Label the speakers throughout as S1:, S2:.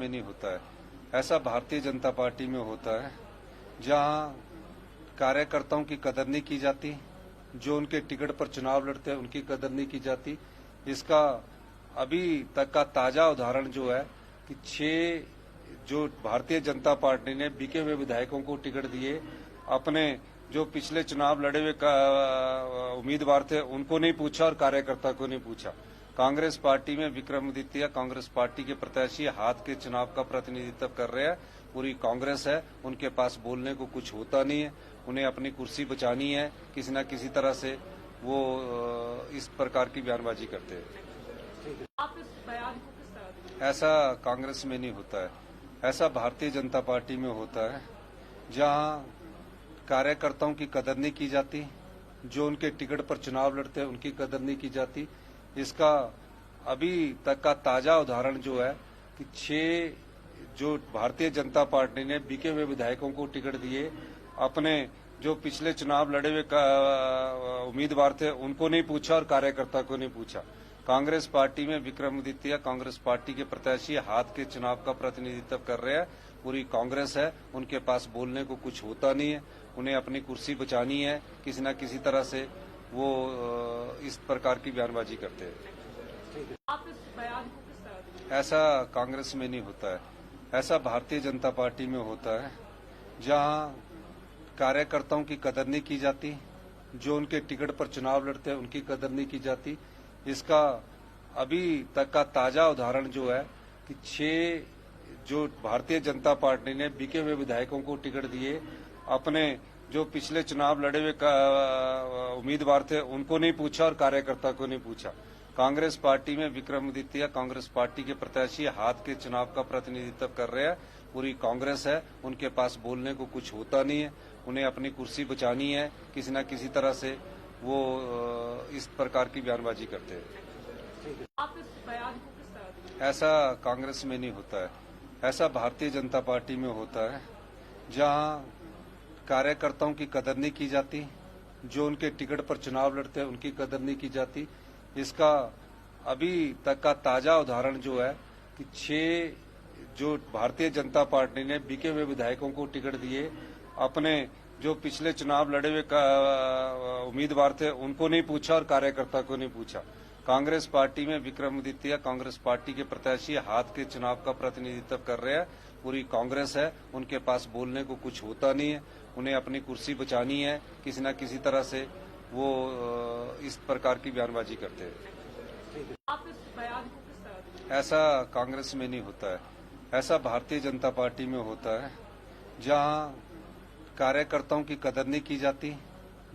S1: में नहीं होता है, ऐसा भारतीय जनता पार्टी में होता है, जहां कार्यकर्ताओं की कदर नहीं की जाती, जो उनके टिकट पर चुनाव लड़ते हैं उनकी कदर नहीं की जाती। इसका अभी तक का ताजा उदाहरण जो है कि 6 जो भारतीय जनता पार्टी ने बिके हुए विधायकों को टिकट दिए, अपने जो पिछले चुनाव लड़े हुए उम्मीदवार थे उनको नहीं पूछा और कार्यकर्ता को नहीं पूछा। कांग्रेस पार्टी में विक्रमादित्य कांग्रेस पार्टी के प्रत्याशी हाथ के चुनाव का प्रतिनिधित्व कर रहे हैं। पूरी कांग्रेस है, उनके पास बोलने को कुछ होता नहीं है, उन्हें अपनी कुर्सी बचानी है, किसी न किसी तरह से वो इस प्रकार की बयानबाजी करते हैं।
S2: आप इस बयान को किस तरह
S1: ऐसा कांग्रेस में नहीं होता है, ऐसा भारतीय जनता पार्टी में होता है, जहां कार्यकर्ताओं की कदर नहीं की जाती, जो उनके टिकट पर चुनाव लड़ते हैं उनकी कदर नहीं की जाती। इसका अभी तक का ताजा उदाहरण जो है कि 6 जो भारतीय जनता पार्टी ने बिके हुए विधायकों को टिकट दिए, अपने जो पिछले चुनाव लड़े हुए उम्मीदवार थे उनको नहीं पूछा और कार्यकर्ता को नहीं पूछा। कांग्रेस पार्टी में विक्रमादित्य कांग्रेस पार्टी के प्रत्याशी हाथ के चुनाव का प्रतिनिधित्व कर रहे हैं। पूरी कांग्रेस है, उनके पास बोलने को कुछ होता नहीं है, उन्हें अपनी कुर्सी बचानी है, किसी न किसी तरह से वो इस प्रकार की बयानबाजी करते हैं।
S2: आप इस बयान को किस तरह
S1: ऐसा कांग्रेस में नहीं होता है, ऐसा भारतीय जनता पार्टी में होता है, जहां कार्यकर्ताओं की कदर नहीं की जाती, जो उनके टिकट पर चुनाव लड़ते हैं उनकी कदर नहीं की जाती। इसका अभी तक का ताजा उदाहरण जो है कि 6 जो भारतीय जनता पार्टी ने बिके हुए विधायकों को टिकट दिए, अपने जो पिछले चुनाव लड़े हुए उम्मीदवार थे उनको नहीं पूछा और कार्यकर्ता को नहीं पूछा। कांग्रेस पार्टी में विक्रमादित्य कांग्रेस पार्टी के प्रत्याशी हाथ के चुनाव का प्रतिनिधित्व कर रहे हैं। पूरी कांग्रेस है, उनके पास बोलने को कुछ होता नहीं है, उन्हें अपनी कुर्सी बचानी है, किसी न किसी तरह से वो इस प्रकार की बयानबाजी करते हैं।
S2: आप इस बयान को किस तरह
S1: ऐसा कांग्रेस में नहीं होता है, ऐसा भारतीय जनता पार्टी में होता है, जहां कार्यकर्ताओं की कदर नहीं की जाती, जो उनके टिकट पर चुनाव लड़ते हैं उनकी कदर नहीं की जाती। इसका अभी तक का ताजा उदाहरण जो है कि 6 जो भारतीय जनता पार्टी ने बिके हुए विधायकों को टिकट दिए, अपने जो पिछले चुनाव लड़े हुए उम्मीदवार थे उनको नहीं पूछा और कार्यकर्ता को नहीं पूछा। कांग्रेस पार्टी में विक्रमादित्य कांग्रेस पार्टी के प्रत्याशी हाथ के चुनाव का प्रतिनिधित्व कर रहे हैं। पूरी कांग्रेस है, उनके पास बोलने को कुछ होता नहीं है, उन्हें अपनी कुर्सी बचानी है, किसी न किसी तरह से वो इस प्रकार की बयानबाजी करते हैं।
S2: आप इस बयान को किस तरह
S1: ऐसा कांग्रेस में नहीं होता है, ऐसा भारतीय जनता पार्टी में होता है, जहां कार्यकर्ताओं की कदर नहीं की जाती,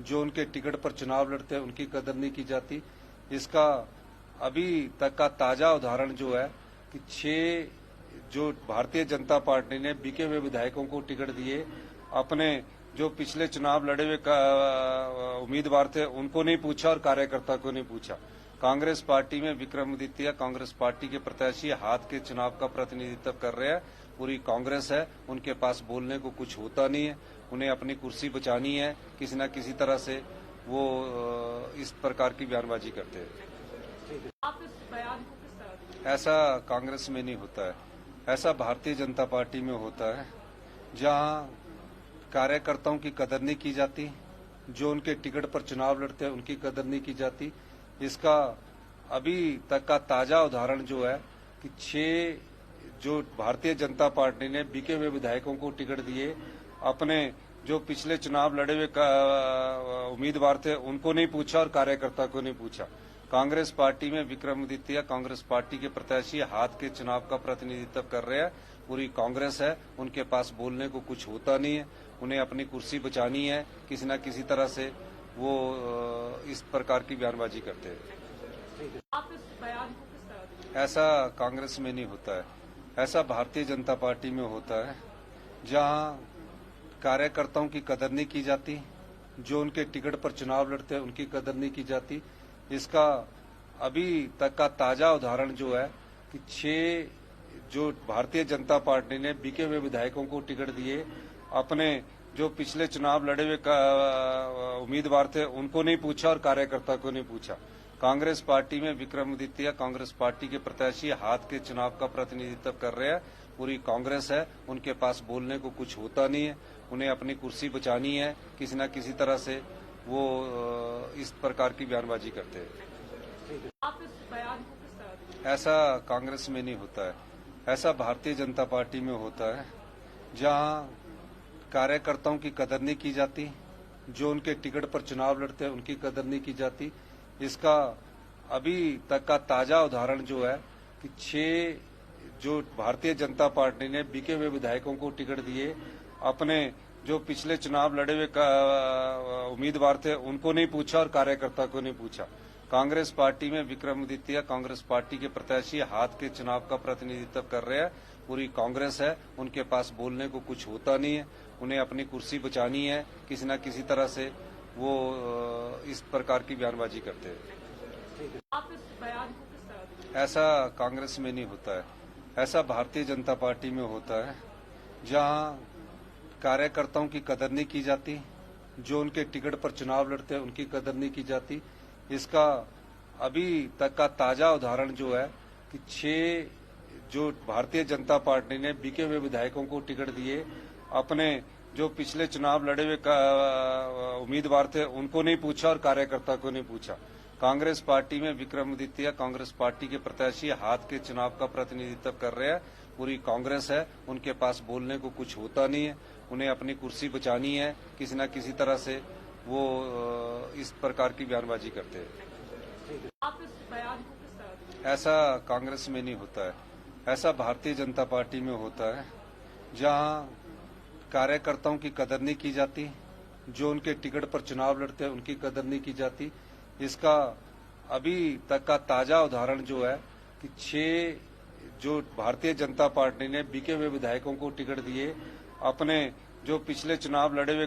S1: जो उनके टिकट पर चुनाव लड़ते हैं उनकी कदर नहीं की जाती। इसका अभी तक का ताजा उदाहरण जो है कि 6 जो भारतीय जनता पार्टी ने बिके हुए विधायकों को टिकट दिए, अपने जो पिछले चुनाव लड़े हुए उम्मीदवार थे उनको नहीं पूछा और कार्यकर्ता को नहीं पूछा। कांग्रेस पार्टी में विक्रमादित्य कांग्रेस पार्टी के प्रत्याशी हाथ के चुनाव का प्रतिनिधित्व कर रहे हैं। पूरी कांग्रेस है, उनके पास बोलने को कुछ होता नहीं है, उन्हें अपनी कुर्सी बचानी है, किसी न किसी तरह से वो इस प्रकार की बयानबाजी करते हैं।
S2: आप इस बयान को किस तरह
S1: ऐसा कांग्रेस में नहीं होता है, ऐसा भारतीय जनता पार्टी में होता है, जहां कार्यकर्ताओं की कदर नहीं की जाती, जो उनके टिकट पर चुनाव लड़ते हैं उनकी कदर नहीं की जाती। इसका अभी तक का ताजा उदाहरण जो है कि 6 जो भारतीय जनता पार्टी ने बिके हुए विधायकों को टिकट दिए, अपने जो पिछले चुनाव लड़े हुए उम्मीदवार थे उनको नहीं पूछा और कार्यकर्ता को नहीं पूछा। कांग्रेस पार्टी में विक्रमादित्य कांग्रेस पार्टी के प्रत्याशी हाथ के चुनाव का प्रतिनिधित्व कर रहे हैं। पूरी कांग्रेस है, उनके पास बोलने को कुछ होता नहीं है, उन्हें अपनी कुर्सी बचानी है, किसी न किसी तरह से वो इस प्रकार की बयानबाजी करते हैं।
S2: आप इस बयान को किस तरह
S1: ऐसा कांग्रेस में नहीं होता है, ऐसा भारतीय जनता पार्टी में होता है, जहां कार्यकर्ताओं की कदर नहीं की जाती, जो उनके टिकट पर चुनाव लड़ते हैं उनकी कदर नहीं की जाती। इसका अभी तक का ताजा उदाहरण जो है कि 6 जो भारतीय जनता पार्टी ने बिके हुए विधायकों को टिकट दिए, अपने जो पिछले चुनाव लड़े हुए उम्मीदवार थे उनको नहीं पूछा और कार्यकर्ता को नहीं पूछा। कांग्रेस पार्टी में विक्रमादित्य कांग्रेस पार्टी के प्रत्याशी हाथ के चुनाव का प्रतिनिधित्व कर रहे हैं। पूरी कांग्रेस है, उनके पास बोलने को कुछ होता नहीं है। उन्हें अपनी कुर्सी बचानी है, किसी न किसी तरह से वो इस प्रकार की बयानबाजी करते हैं।
S2: आप इस बयान को किस तरह देखते
S1: ऐसा कांग्रेस में नहीं होता है, ऐसा भारतीय जनता पार्टी में होता है, जहां कार्यकर्ताओं की कदर नहीं की जाती, जो उनके टिकट पर चुनाव लड़ते हैं उनकी कदर नहीं की जाती। इसका अभी तक का ताजा उदाहरण जो है कि 6 जो भारतीय जनता पार्टी ने बिके हुए विधायकों को टिकट दिए, अपने जो पिछले चुनाव लड़े हुए उम्मीदवार थे उनको नहीं पूछा और कार्यकर्ता को नहीं पूछा। कांग्रेस पार्टी में विक्रमादित्य कांग्रेस पार्टी के प्रत्याशी हाथ के चुनाव का प्रतिनिधित्व कर रहे हैं। पूरी कांग्रेस है, उनके पास बोलने को कुछ होता नहीं है। उन्हें अपनी कुर्सी बचानी है, किसी न किसी तरह से वो इस प्रकार की बयानबाजी करते हैं।
S2: आप इस बयान को किस तरह देखते
S1: ऐसा कांग्रेस में नहीं होता है, ऐसा भारतीय जनता पार्टी में होता है, जहां कार्यकर्ताओं की कदर नहीं की जाती, जो उनके टिकट पर चुनाव लड़ते हैं उनकी कदर नहीं की जाती। इसका अभी तक का ताजा उदाहरण जो है कि 6 जो भारतीय जनता पार्टी ने बिके हुए विधायकों को टिकट दिए, अपने जो पिछले चुनाव लड़े हुए उम्मीदवार थे उनको नहीं पूछा और कार्यकर्ता को नहीं पूछा। कांग्रेस पार्टी में विक्रमादित्य कांग्रेस पार्टी के प्रत्याशी हाथ के चुनाव का प्रतिनिधित्व कर रहे हैं। पूरी कांग्रेस है, उनके पास बोलने को कुछ होता नहीं है। उन्हें अपनी कुर्सी बचानी है, किसी न किसी तरह से वो इस प्रकार की बयानबाजी करते हैं।
S2: आप इस बयान को किस तरह देखते
S1: ऐसा कांग्रेस में नहीं होता है, ऐसा भारतीय जनता पार्टी में होता है, जहां कार्यकर्ताओं की कदर नहीं की जाती, जो उनके टिकट पर चुनाव लड़ते हैं उनकी कदर नहीं की जाती। इसका अभी तक का ताजा उदाहरण जो है कि 6 जो भारतीय जनता पार्टी ने बिके हुए विधायकों को टिकट दिए, अपने जो पिछले चुनाव लड़े हुए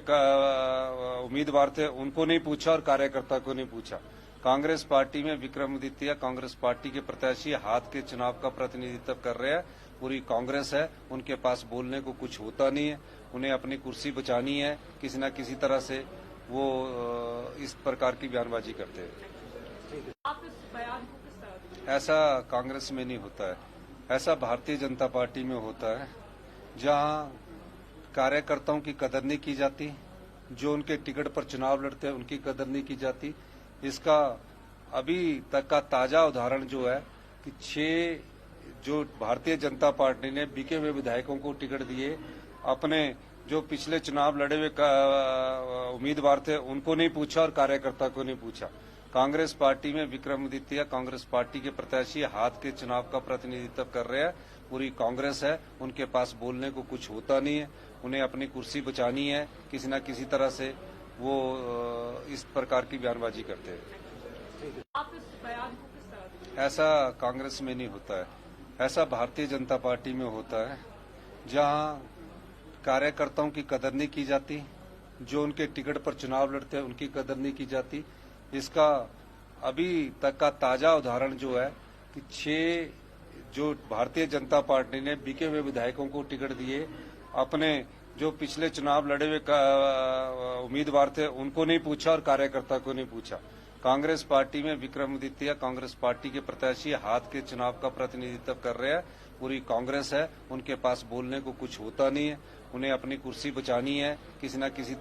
S1: उम्मीदवार थे उनको नहीं पूछा और कार्यकर्ता को नहीं पूछा। कांग्रेस पार्टी में विक्रमादित्य कांग्रेस पार्टी के प्रत्याशी हाथ के चुनाव का प्रतिनिधित्व कर रहे हैं। पूरी कांग्रेस है, उनके पास बोलने को कुछ होता नहीं है। उन्हें अपनी कुर्सी बचानी है, किसी न किसी तरह से वो इस प्रकार की बयानबाजी करते हैं।
S2: आप इस बयान को किस तरह देखते
S1: ऐसा कांग्रेस में नहीं होता है, ऐसा भारतीय जनता पार्टी में होता है, जहां कार्यकर्ताओं की कदर नहीं की जाती, जो उनके टिकट पर चुनाव लड़ते हैं उनकी कदर नहीं की जाती। इसका अभी तक का ताजा उदाहरण जो है कि 6 जो भारतीय जनता पार्टी ने बिके हुए विधायकों को टिकट दिए, अपने जो पिछले चुनाव लड़े हुए उम्मीदवार थे उनको नहीं पूछा और कार्यकर्ता को नहीं पूछा। कांग्रेस पार्टी में विक्रमादित्य कांग्रेस पार्टी के प्रत्याशी हाथ के चुनाव का प्रतिनिधित्व कर रहे हैं। पूरी कांग्रेस है, उनके पास बोलने को कुछ होता नहीं है। उन्हें अपनी कुर्सी बचानी है, किसी न किसी तरह से वो इस प्रकार की बयानबाजी करते हैं।
S2: आप इस बयान को किस तरह देखते
S1: ऐसा कांग्रेस में नहीं होता है, ऐसा भारतीय जनता पार्टी में होता है, जहां कार्यकर्ताओं की कदर नहीं की जाती, जो उनके टिकट पर चुनाव लड़ते हैं उनकी कदर नहीं की जाती। इसका अभी तक का ताजा उदाहरण जो है कि 6 जो भारतीय जनता पार्टी ने बिके हुए विधायकों को टिकट दिए, अपने जो पिछले चुनाव लड़े हुए उम्मीदवार थे उनको नहीं पूछा और कार्यकर्ता को नहीं पूछा। कांग्रेस पार्टी में विक्रमादित्य कांग्रेस पार्टी के प्रत्याशी हाथ के चुनाव का प्रतिनिधित्व कर रहे हैं। पूरी कांग्रेस है, उनके पास बोलने को कुछ होता नहीं है। उन्हें अपनी कुर्सी बचानी है, किसी न किसी